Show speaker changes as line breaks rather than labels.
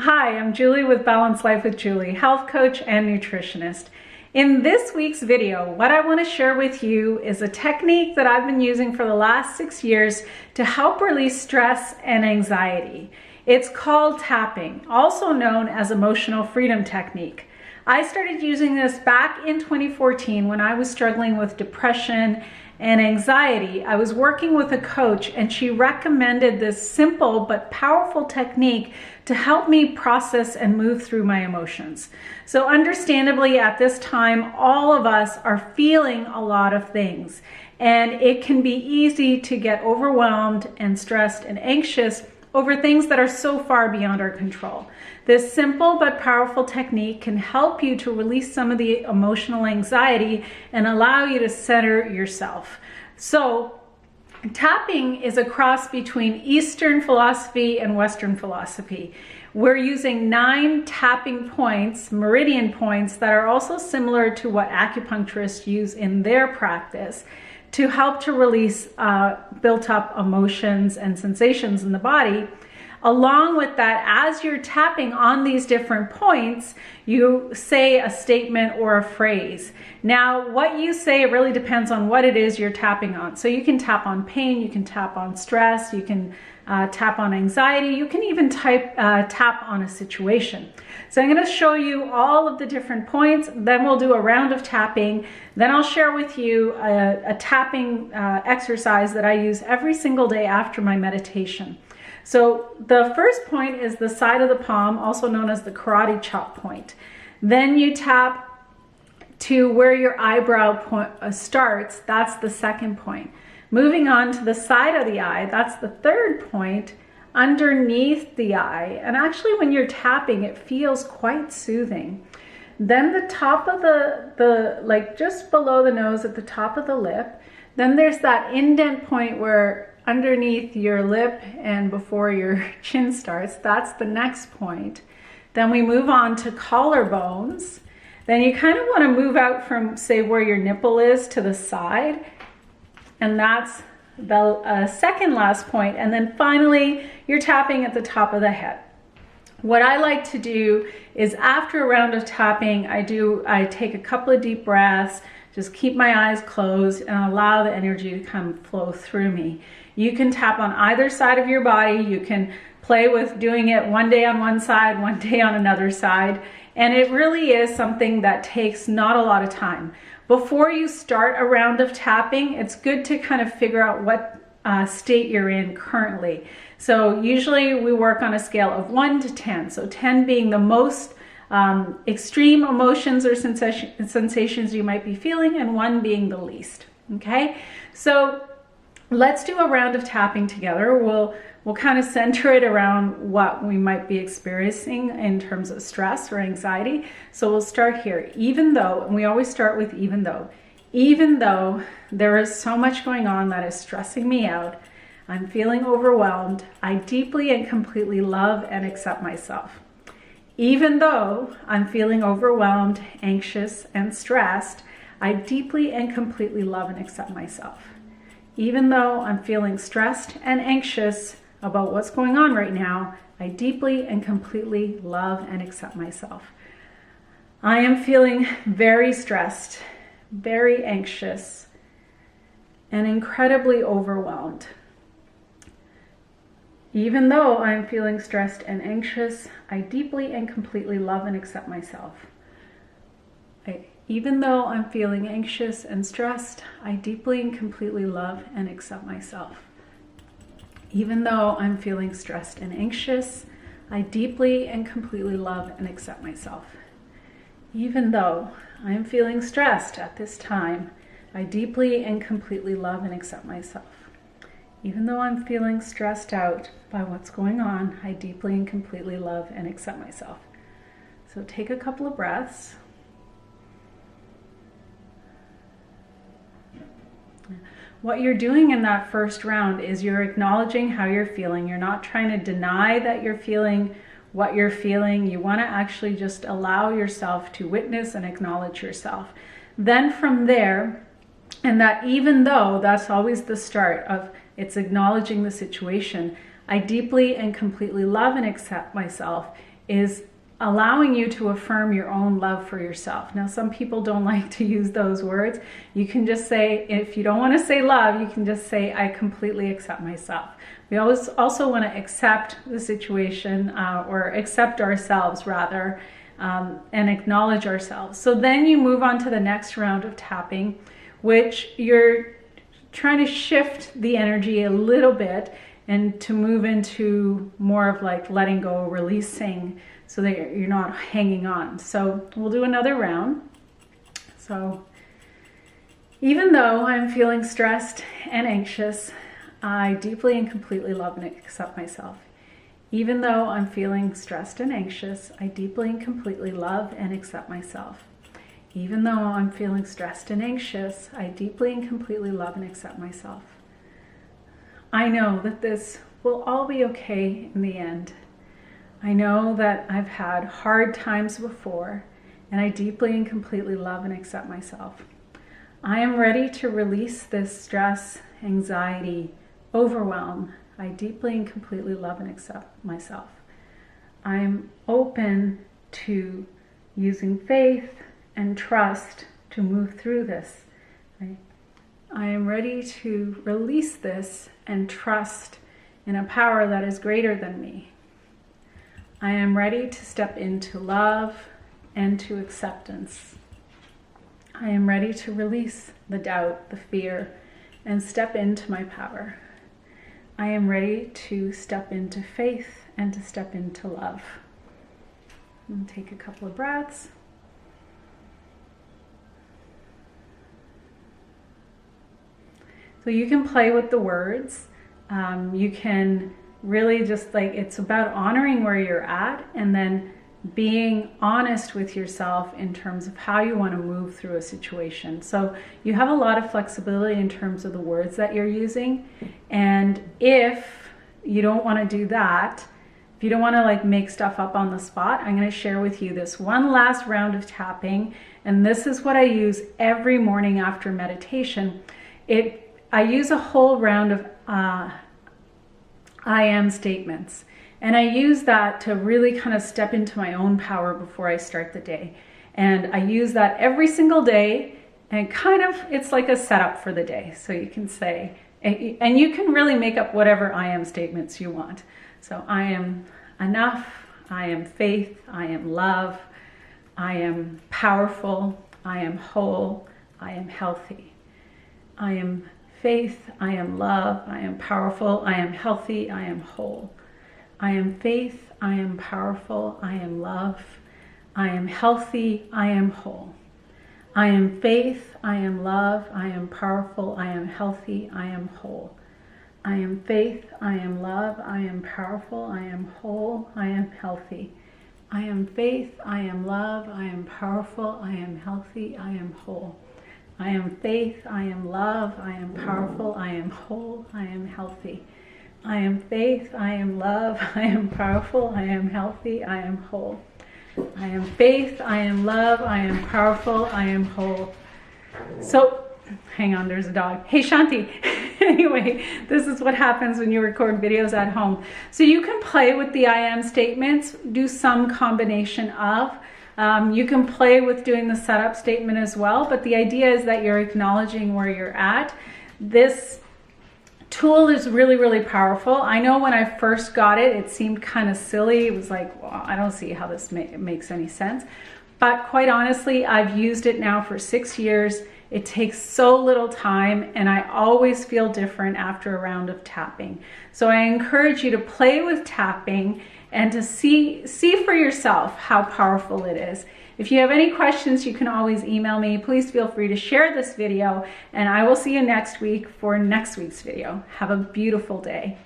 Hi, I'm Julie with Balanced Life with Julie, health coach and nutritionist. In this week's video, what I want to share with you is a technique that I've been using for the last 6 years to help release stress and anxiety. It's called tapping, also known as emotional freedom technique. I started using this back in 2014 when I was struggling with depression and anxiety. I was working with a coach and she recommended this simple but powerful technique to help me process and move through my emotions. So understandably, at this time, all of us are feeling a lot of things, and it can be easy to get overwhelmed and stressed and anxious over things that are so far beyond our control. This simple but powerful technique can help you to release some of the emotional anxiety and allow you to center yourself. So, tapping is a cross between Eastern philosophy and Western philosophy. We're using 9 tapping points, meridian points, that are also similar to what acupuncturists use in their practice to help to release built up emotions and sensations in the body. Along with that, as you're tapping on these different points, you say a statement or a phrase. Now, what you say really depends on what it is you're tapping on. So you can tap on pain, you can tap on stress, you can tap on anxiety, you can even tap on a situation. So I'm going to show you all of the different points, then we'll do a round of tapping, then I'll share with you a tapping exercise that I use every single day after my meditation. So the first point is the side of the palm, also known as the karate chop point. Then you tap to where your eyebrow point starts, that's the second point. Moving on to the side of the eye, that's the third point, underneath the eye. And actually when you're tapping, it feels quite soothing. Then the top of like just below the nose at the top of the lip, then there's that indent point where underneath your lip and before your chin starts, that's the next point. Then we move on to collarbones. Then you kind of want to move out from, say, where your nipple is to the side, and that's the second last point. And then finally, you're tapping at the top of the head. What I like to do is after a round of tapping, I take a couple of deep breaths, just keep my eyes closed and allow the energy to come flow through me. You can tap on either side of your body. You can play with doing it one day on one side, one day on another side. And it really is something that takes not a lot of time. Before you start a round of tapping, it's good to kind of figure out what state you're in currently. So usually we work on a scale of 1 to 10. So 10 being the most extreme emotions or sensations you might be feeling, and 1 being the least. Okay, so let's do a round of tapping together. We'll kind of center it around what we might be experiencing in terms of stress or anxiety. So we'll start here. Even though, and we always start with even though there is so much going on that is stressing me out, I'm feeling overwhelmed, I deeply and completely love and accept myself. Even though I'm feeling overwhelmed, anxious, and stressed, I deeply and completely love and accept myself. Even though I'm feeling stressed and anxious about what's going on right now, I deeply and completely love and accept myself. I am feeling very stressed, very anxious, and incredibly overwhelmed. Even though I'm feeling stressed and anxious, I deeply and completely love and accept myself. Even though I'm feeling anxious and stressed, I deeply and completely love and accept myself. Even though I'm feeling stressed and anxious, I deeply and completely love and accept myself. Even though I'm feeling stressed at this time, I deeply and completely love and accept myself. Even though I'm feeling stressed out by what's going on, I deeply and completely love and accept myself. So take a couple of breaths. What you're doing in that first round is you're acknowledging how you're feeling. You're not trying to deny that you're feeling what you're feeling. You want to actually just allow yourself to witness and acknowledge yourself. Then from there, and that even though, that's always the start of, it's acknowledging the situation. I deeply and completely love and accept myself, is allowing you to affirm your own love for yourself. Now, some people don't like to use those words. You can just say, if you don't want to say love, you can just say, I completely accept myself. We always also want to accept the situation, or accept ourselves rather, and acknowledge ourselves. So then you move on to the next round of tapping, which you're trying to shift the energy a little bit and to move into more of like letting go, releasing, so that you're not hanging on. So we'll do another round. So even though I'm feeling stressed and anxious, I deeply and completely love and accept myself. Even though I'm feeling stressed and anxious, I deeply and completely love and accept myself. Even though I'm feeling stressed and anxious, I deeply and completely love and accept myself. I know that this will all be okay in the end. I know that I've had hard times before, and I deeply and completely love and accept myself. I am ready to release this stress, anxiety, overwhelm. I deeply and completely love and accept myself. I am open to using faith and trust to move through this. I am ready to release this and trust in a power that is greater than me. I am ready to step into love and to acceptance. I am ready to release the doubt, the fear, and step into my power. I am ready to step into faith and to step into love. And take a couple of breaths. So you can play with the words. You can really just it's about honoring where you're at and then being honest with yourself in terms of how you want to move through a situation. So you have a lot of flexibility in terms of the words that you're using. And if you don't want to do that, if you don't want to make stuff up on the spot, I'm going to share with you this one last round of tapping. And this is what I use every morning after meditation. I use a whole round of I am statements. And I use that to really kind of step into my own power before I start the day. And I use that every single day, and it's like a setup for the day. So you can say, and you can really make up whatever I am statements you want. So I am enough, I am faith, I am love, I am powerful, I am whole, I am healthy. I am faith, I am love, I am powerful, I am healthy, I am whole. I am faith, I am powerful, I am love, I am healthy, I am whole. I am faith, I am love, I am powerful, I am healthy, I am whole. I am faith, I am love, I am powerful, I am whole, I am healthy. I am faith, I am love, I am powerful, I am healthy, I am whole. I am faith, I am love, I am powerful, I am whole, I am healthy. I am faith, I am love, I am powerful, I am healthy, I am whole. I am faith, I am love, I am powerful, I am whole. So, hang on, there's a dog. Hey, Shanti. Anyway, this is what happens when you record videos at home. So you can play with the I am statements, do some combination of. You can play with doing the setup statement as well, but the idea is that you're acknowledging where you're at. This tool is really, really powerful. I know when I first got it, it seemed kind of silly. It was like, well, I don't see how this makes any sense. But quite honestly, I've used it now for 6 years. It takes so little time, and I always feel different after a round of tapping. So I encourage you to play with tapping and to see for yourself how powerful it is. If you have any questions, you can always email me. Please feel free to share this video, and I will see you next week for next week's video. Have a beautiful day.